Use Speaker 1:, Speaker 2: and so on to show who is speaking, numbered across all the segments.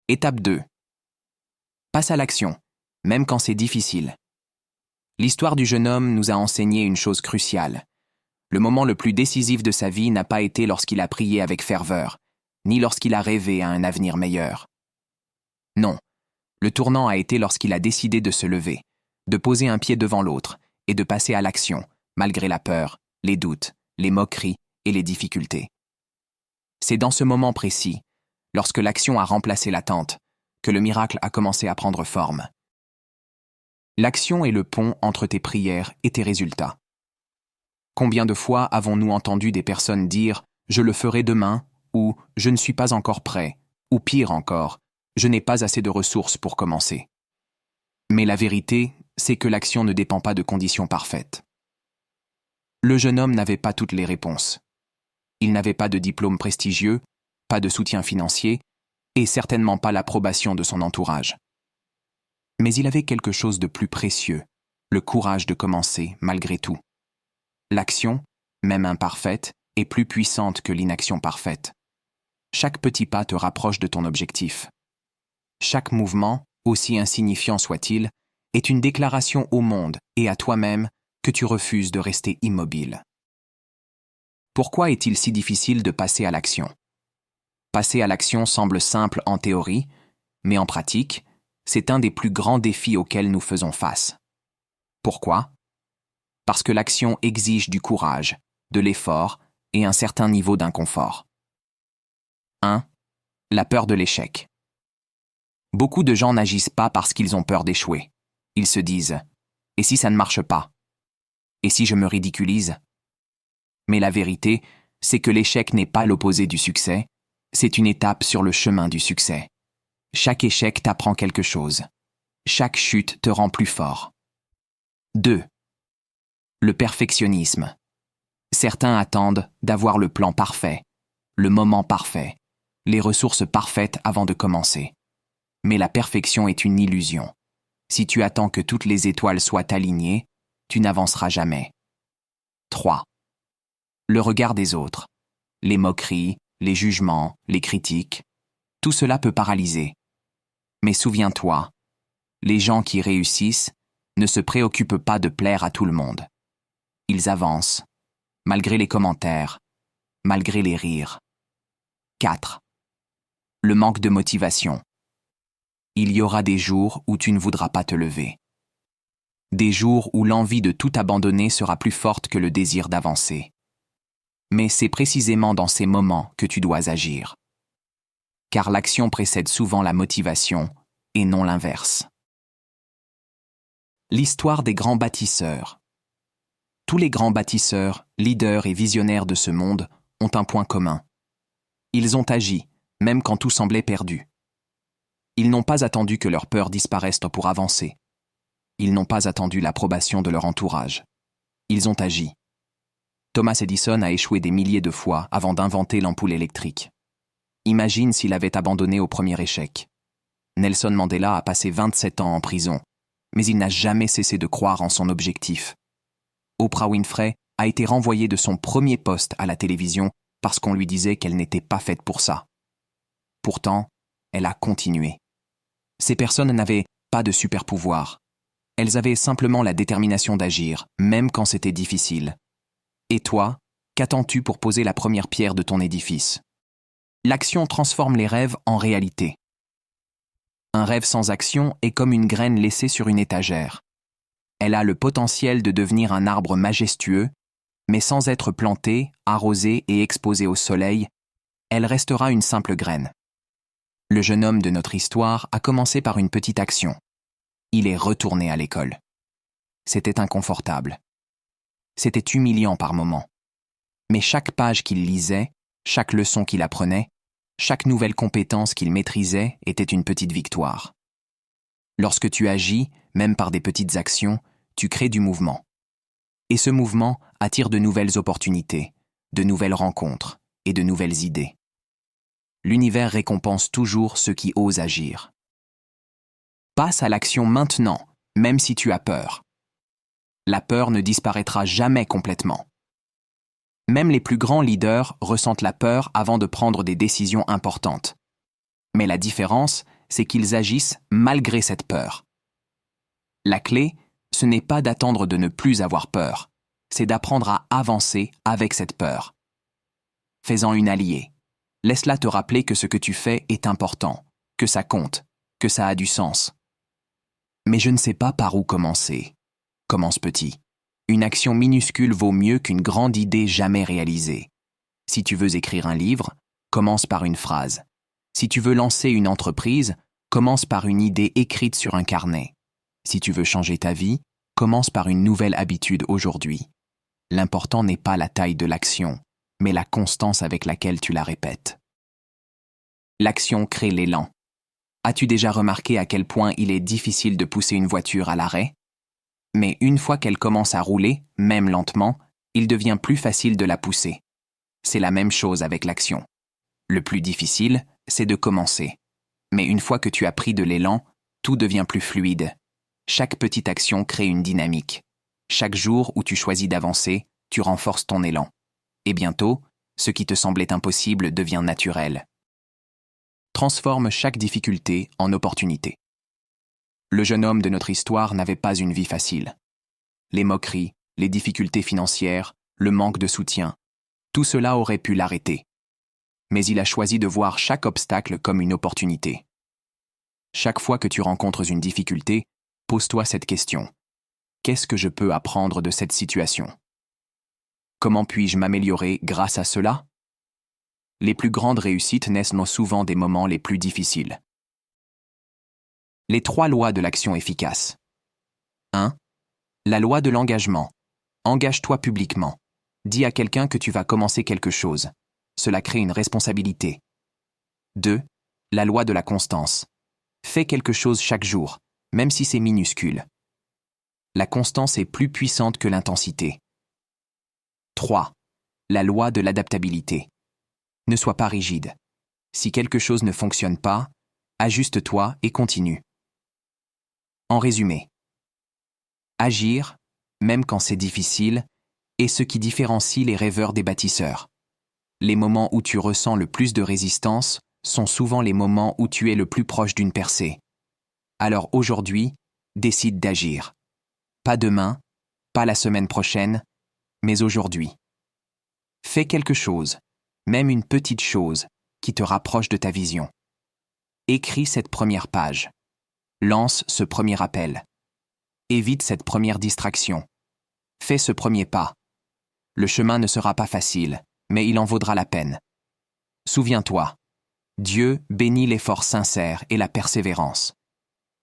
Speaker 1: Étape 2. Passe à l'action, même quand c'est difficile. L'histoire du jeune homme nous a enseigné une chose cruciale. Le moment le plus décisif de sa vie n'a pas été lorsqu'il a prié avec ferveur, ni lorsqu'il a rêvé à un avenir meilleur. Non, le tournant a été lorsqu'il a décidé de se lever, de poser un pied devant l'autre et de passer à l'action, malgré la peur, les doutes, les moqueries et les difficultés. C'est dans ce moment précis, lorsque l'action a remplacé l'attente, que le miracle a commencé à prendre forme. L'action est le pont entre tes prières et tes résultats. Combien de fois avons-nous entendu des personnes dire « je le ferai demain » ou « je ne suis pas encore prêt » ou pire encore « je n'ai pas assez de ressources pour commencer ». Mais la vérité, c'est que l'action ne dépend pas de conditions parfaites. Le jeune homme n'avait pas toutes les réponses. Il n'avait pas de diplôme prestigieux, pas de soutien financier et certainement pas l'approbation de son entourage. Mais il avait quelque chose de plus précieux, le courage de commencer malgré tout. L'action, même imparfaite, est plus puissante que l'inaction parfaite. Chaque petit pas te rapproche de ton objectif. Chaque mouvement, aussi insignifiant soit-il, est une déclaration au monde et à toi-même que tu refuses de rester immobile. Pourquoi est-il si difficile de passer à l'action ? Passer à l'action semble simple en théorie, mais en pratique, c'est un des plus grands défis auxquels nous faisons face. Pourquoi ? Parce que l'action exige du courage, de l'effort et un certain niveau d'inconfort. 1. La peur de l'échec. Beaucoup de gens n'agissent pas parce qu'ils ont peur d'échouer. Ils se disent « Et si ça ne marche pas ? Et si je me ridiculise ?» Mais la vérité, c'est que l'échec n'est pas l'opposé du succès, c'est une étape sur le chemin du succès. Chaque échec t'apprend quelque chose. Chaque chute te rend plus fort. 2. Le perfectionnisme. Certains attendent d'avoir le plan parfait, le moment parfait, les ressources parfaites avant de commencer. Mais la perfection est une illusion. Si tu attends que toutes les étoiles soient alignées, tu n'avanceras jamais. 3. Le regard des autres. Les moqueries, les jugements, les critiques. Tout cela peut paralyser. Mais souviens-toi, les gens qui réussissent ne se préoccupent pas de plaire à tout le monde. Ils avancent, malgré les commentaires, malgré les rires. 4. Le manque de motivation. Il y aura des jours où tu ne voudras pas te lever. Des jours où l'envie de tout abandonner sera plus forte que le désir d'avancer. Mais c'est précisément dans ces moments que tu dois agir. Car l'action précède souvent la motivation et non l'inverse. L'histoire des grands bâtisseurs. Tous les grands bâtisseurs, leaders et visionnaires de ce monde ont un point commun. Ils ont agi, même quand tout semblait perdu. Ils n'ont pas attendu que leur peur disparaisse pour avancer. Ils n'ont pas attendu l'approbation de leur entourage. Ils ont agi. Thomas Edison a échoué des milliers de fois avant d'inventer l'ampoule électrique. Imagine s'il avait abandonné au premier échec. Nelson Mandela a passé 27 ans en prison, mais il n'a jamais cessé de croire en son objectif. Oprah Winfrey a été renvoyée de son premier poste à la télévision parce qu'on lui disait qu'elle n'était pas faite pour ça. Pourtant, elle a continué. Ces personnes n'avaient pas de super-pouvoir. Elles avaient simplement la détermination d'agir, même quand c'était difficile. Et toi, qu'attends-tu pour poser la première pierre de ton édifice ? L'action transforme les rêves en réalité. Un rêve sans action est comme une graine laissée sur une étagère. Elle a le potentiel de devenir un arbre majestueux, mais sans être plantée, arrosée et exposée au soleil, elle restera une simple graine. Le jeune homme de notre histoire a commencé par une petite action. Il est retourné à l'école. C'était inconfortable. C'était humiliant par moments. Mais chaque page qu'il lisait, chaque leçon qu'il apprenait, chaque nouvelle compétence qu'il maîtrisait était une petite victoire. Lorsque tu agis, même par des petites actions, tu crées du mouvement. Et ce mouvement attire de nouvelles opportunités, de nouvelles rencontres et de nouvelles idées. L'univers récompense toujours ceux qui osent agir. Passe à l'action maintenant, même si tu as peur. La peur ne disparaîtra jamais complètement. Même les plus grands leaders ressentent la peur avant de prendre des décisions importantes. Mais la différence, c'est qu'ils agissent malgré cette peur. La clé, ce n'est pas d'attendre de ne plus avoir peur, c'est d'apprendre à avancer avec cette peur. Fais-en une alliée. Laisse-la te rappeler que ce que tu fais est important, que ça compte, que ça a du sens. Mais je ne sais pas par où commencer. Commence petit. Une action minuscule vaut mieux qu'une grande idée jamais réalisée. Si tu veux écrire un livre, commence par une phrase. Si tu veux lancer une entreprise, commence par une idée écrite sur un carnet. Si tu veux changer ta vie, commence par une nouvelle habitude aujourd'hui. L'important n'est pas la taille de l'action, mais la constance avec laquelle tu la répètes. L'action crée l'élan. As-tu déjà remarqué à quel point il est difficile de pousser une voiture à l'arrêt? Mais une fois qu'elle commence à rouler, même lentement, il devient plus facile de la pousser. C'est la même chose avec l'action. Le plus difficile, c'est de commencer. Mais une fois que tu as pris de l'élan, tout devient plus fluide. Chaque petite action crée une dynamique. Chaque jour où tu choisis d'avancer, tu renforces ton élan. Et bientôt, ce qui te semblait impossible devient naturel. Transforme chaque difficulté en opportunité. Le jeune homme de notre histoire n'avait pas une vie facile. Les moqueries, les difficultés financières, le manque de soutien, tout cela aurait pu l'arrêter. Mais il a choisi de voir chaque obstacle comme une opportunité. Chaque fois que tu rencontres une difficulté, pose-toi cette question. Qu'est-ce que je peux apprendre de cette situation? Comment puis-je m'améliorer grâce à cela? Les plus grandes réussites naissent souvent des moments les plus difficiles. Les 3 lois de l'action efficace. 1. La loi de l'engagement. Engage-toi publiquement. Dis à quelqu'un que tu vas commencer quelque chose. Cela crée une responsabilité. 2. La loi de la constance. Fais quelque chose chaque jour, même si c'est minuscule. La constance est plus puissante que l'intensité. 3. La loi de l'adaptabilité. Ne sois pas rigide. Si quelque chose ne fonctionne pas, ajuste-toi et continue. En résumé, agir, même quand c'est difficile, est ce qui différencie les rêveurs des bâtisseurs. Les moments où tu ressens le plus de résistance sont souvent les moments où tu es le plus proche d'une percée. Alors aujourd'hui, décide d'agir. Pas demain, pas la semaine prochaine, mais aujourd'hui. Fais quelque chose, même une petite chose, qui te rapproche de ta vision. Écris cette première page. Lance ce premier appel. Évite cette première distraction. Fais ce premier pas. Le chemin ne sera pas facile, mais il en vaudra la peine. Souviens-toi, Dieu bénit l'effort sincère et la persévérance.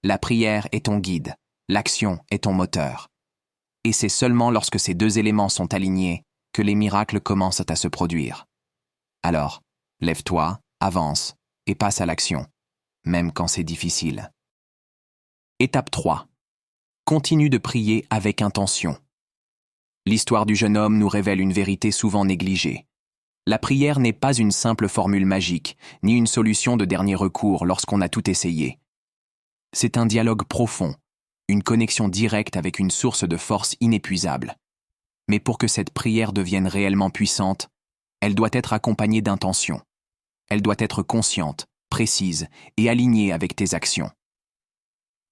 Speaker 1: La prière est ton guide, l'action est ton moteur. Et c'est seulement lorsque ces 2 éléments sont alignés que les miracles commencent à se produire. Alors, lève-toi, avance et passe à l'action, même quand c'est difficile. Étape 3. Continue de prier avec intention. L'histoire du jeune homme nous révèle une vérité souvent négligée. La prière n'est pas une simple formule magique, ni une solution de dernier recours lorsqu'on a tout essayé. C'est un dialogue profond, une connexion directe avec une source de force inépuisable. Mais pour que cette prière devienne réellement puissante, elle doit être accompagnée d'intention. Elle doit être consciente, précise et alignée avec tes actions.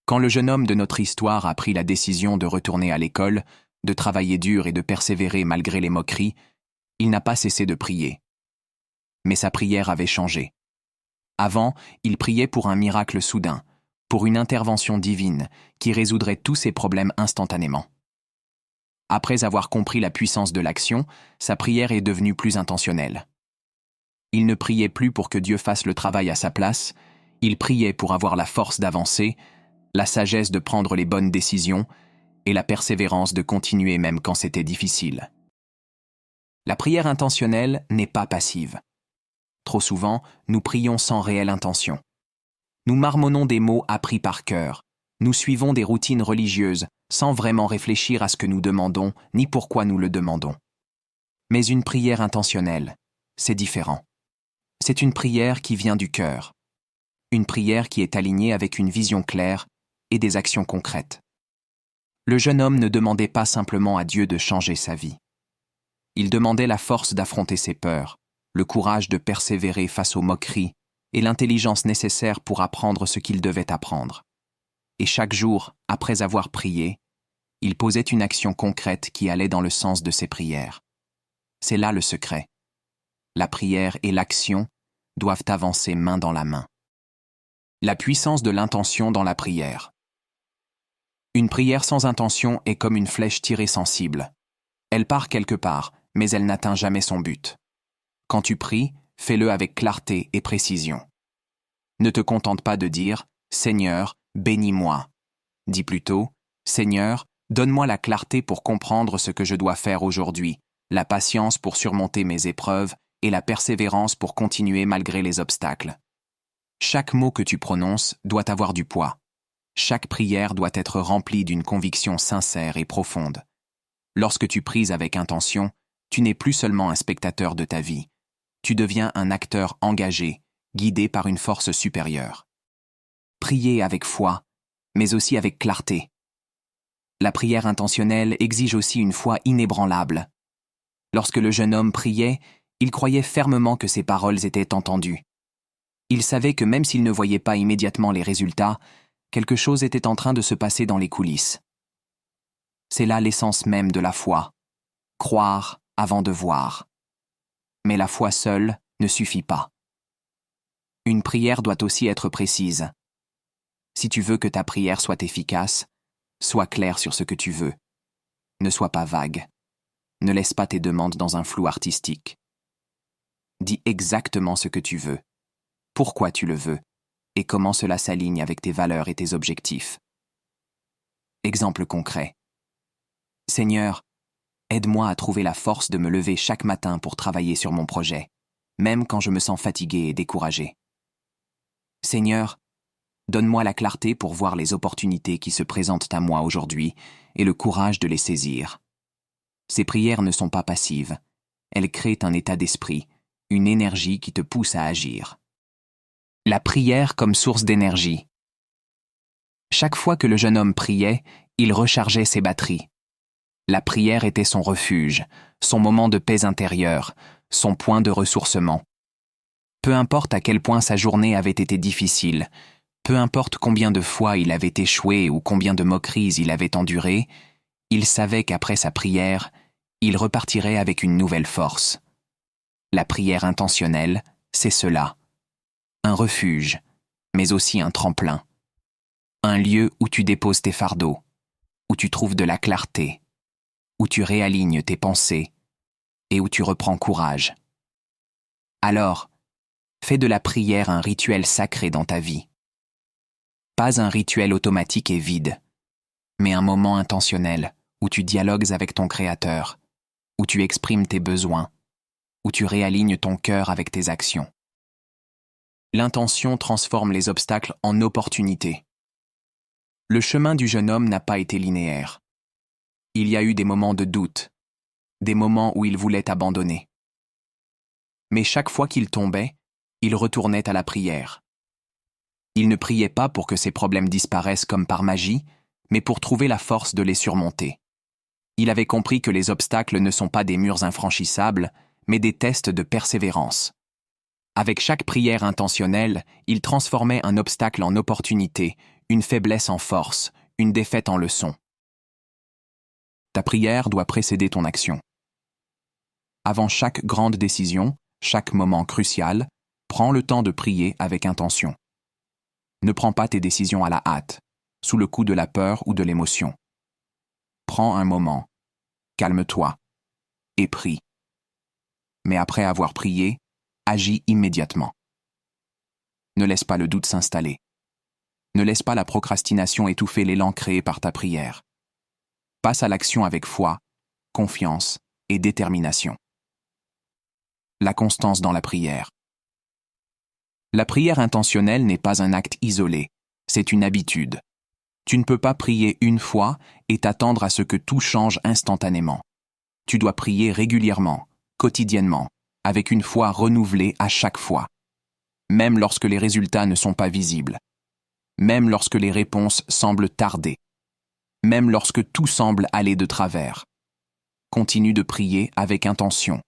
Speaker 1: Quand le jeune homme de notre histoire a pris la décision de retourner à l'école, de travailler dur et de persévérer malgré les moqueries, il n'a pas cessé de prier. Mais sa prière avait changé. Avant, il priait pour un miracle soudain, pour une intervention divine qui résoudrait tous ses problèmes instantanément. Après avoir compris la puissance de l'action, sa prière est devenue plus intentionnelle. Il ne priait plus pour que Dieu fasse le travail à sa place, il priait pour avoir la force d'avancer, la sagesse de prendre les bonnes décisions et la persévérance de continuer même quand c'était difficile. La prière intentionnelle n'est pas passive. Trop souvent, nous prions sans réelle intention. Nous marmonnons des mots appris par cœur. Nous suivons des routines religieuses sans vraiment réfléchir à ce que nous demandons ni pourquoi nous le demandons. Mais une prière intentionnelle, c'est différent. C'est une prière qui vient du cœur. Une prière qui est alignée avec une vision claire et des actions concrètes. Le jeune homme ne demandait pas simplement à Dieu de changer sa vie. Il demandait la force d'affronter ses peurs, le courage de persévérer face aux moqueries et l'intelligence nécessaire pour apprendre ce qu'il devait apprendre. Et chaque jour, après avoir prié, il posait une action concrète qui allait dans le sens de ses prières. C'est là le secret. La prière et l'action doivent avancer main dans la main. La puissance de l'intention dans la prière. Une prière sans intention est comme une flèche tirée sans cible. Elle part quelque part, mais elle n'atteint jamais son but. Quand tu pries, fais-le avec clarté et précision. Ne te contente pas de dire « Seigneur, bénis-moi ». Dis plutôt « Seigneur, donne-moi la clarté pour comprendre ce que je dois faire aujourd'hui, la patience pour surmonter mes épreuves et la persévérance pour continuer malgré les obstacles. » Chaque mot que tu prononces doit avoir du poids. Chaque prière doit être remplie d'une conviction sincère et profonde. Lorsque tu pries avec intention, tu n'es plus seulement un spectateur de ta vie. Tu deviens un acteur engagé, guidé par une force supérieure. Prier avec foi, mais aussi avec clarté. La prière intentionnelle exige aussi une foi inébranlable. Lorsque le jeune homme priait, il croyait fermement que ses paroles étaient entendues. Il savait que même s'il ne voyait pas immédiatement les résultats, quelque chose était en train de se passer dans les coulisses. C'est là l'essence même de la foi. Croire avant de voir. Mais la foi seule ne suffit pas. Une prière doit aussi être précise. Si tu veux que ta prière soit efficace, sois clair sur ce que tu veux. Ne sois pas vague. Ne laisse pas tes demandes dans un flou artistique. Dis exactement ce que tu veux, pourquoi tu le veux, et comment cela s'aligne avec tes valeurs et tes objectifs. Exemple concret. Seigneur, aide-moi à trouver la force de me lever chaque matin pour travailler sur mon projet, même quand je me sens fatigué et découragé. Seigneur, donne-moi la clarté pour voir les opportunités qui se présentent à moi aujourd'hui et le courage de les saisir. Ces prières ne sont pas passives. Elles créent un état d'esprit, une énergie qui te pousse à agir. La prière comme source d'énergie. Chaque fois que le jeune homme priait, il rechargeait ses batteries. La prière était son refuge, son moment de paix intérieure, son point de ressourcement. Peu importe à quel point sa journée avait été difficile, peu importe combien de fois il avait échoué ou combien de moqueries il avait endurées, il savait qu'après sa prière, il repartirait avec une nouvelle force. La prière intentionnelle, c'est cela. Un refuge, mais aussi un tremplin. Un lieu où tu déposes tes fardeaux, où tu trouves de la clarté, où tu réalignes tes pensées et où tu reprends courage. Alors, fais de la prière un rituel sacré dans ta vie. Pas un rituel automatique et vide, mais un moment intentionnel où tu dialogues avec ton Créateur, où tu exprimes tes besoins, où tu réalignes ton cœur avec tes actions. L'intention transforme les obstacles en opportunités. Le chemin du jeune homme n'a pas été linéaire. Il y a eu des moments de doute, des moments où il voulait abandonner. Mais chaque fois qu'il tombait, il retournait à la prière. Il ne priait pas pour que ses problèmes disparaissent comme par magie, mais pour trouver la force de les surmonter. Il avait compris que les obstacles ne sont pas des murs infranchissables, mais des tests de persévérance. Avec chaque prière intentionnelle, il transformait un obstacle en opportunité, une faiblesse en force, une défaite en leçon. Ta prière doit précéder ton action. Avant chaque grande décision, chaque moment crucial, prends le temps de prier avec intention. Ne prends pas tes décisions à la hâte, sous le coup de la peur ou de l'émotion. Prends un moment, calme-toi et prie. Mais après avoir prié, agis immédiatement. Ne laisse pas le doute s'installer. Ne laisse pas la procrastination étouffer l'élan créé par ta prière. Passe à l'action avec foi, confiance et détermination. La constance dans la prière. La prière intentionnelle n'est pas un acte isolé, c'est une habitude. Tu ne peux pas prier une fois et t'attendre à ce que tout change instantanément. Tu dois prier régulièrement, quotidiennement, avec une foi renouvelée à chaque fois. Même lorsque les résultats ne sont pas visibles. Même lorsque les réponses semblent tarder. Même lorsque tout semble aller de travers. Continue de prier avec intention.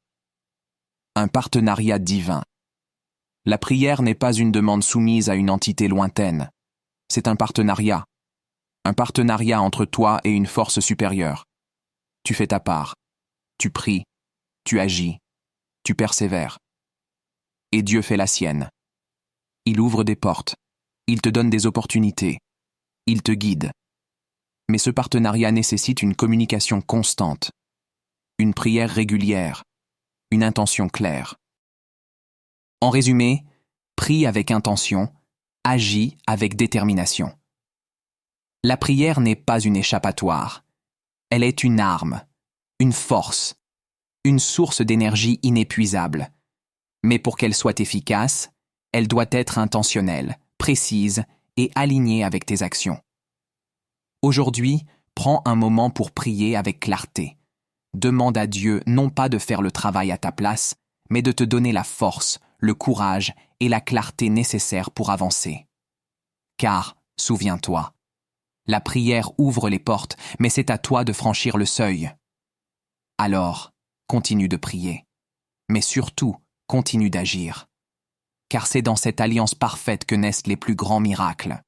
Speaker 1: Un partenariat divin. La prière n'est pas une demande soumise à une entité lointaine. C'est un partenariat. Un partenariat entre toi et une force supérieure. Tu fais ta part. Tu pries. Tu agis. Tu persévères. Et Dieu fait la sienne. Il ouvre des portes. Il te donne des opportunités. Il te guide. Mais ce partenariat nécessite une communication constante, une prière régulière, une intention claire. En résumé, prie avec intention, agis avec détermination. La prière n'est pas une échappatoire. Elle est une arme, une force, une source d'énergie inépuisable. Mais pour qu'elle soit efficace, elle doit être intentionnelle, précise et alignée avec tes actions. Aujourd'hui, prends un moment pour prier avec clarté. Demande à Dieu non pas de faire le travail à ta place, mais de te donner la force, le courage et la clarté nécessaires pour avancer. Car, souviens-toi, la prière ouvre les portes, mais c'est à toi de franchir le seuil. Alors, continue de prier, mais surtout, continue d'agir. Car c'est dans cette alliance parfaite que naissent les plus grands miracles.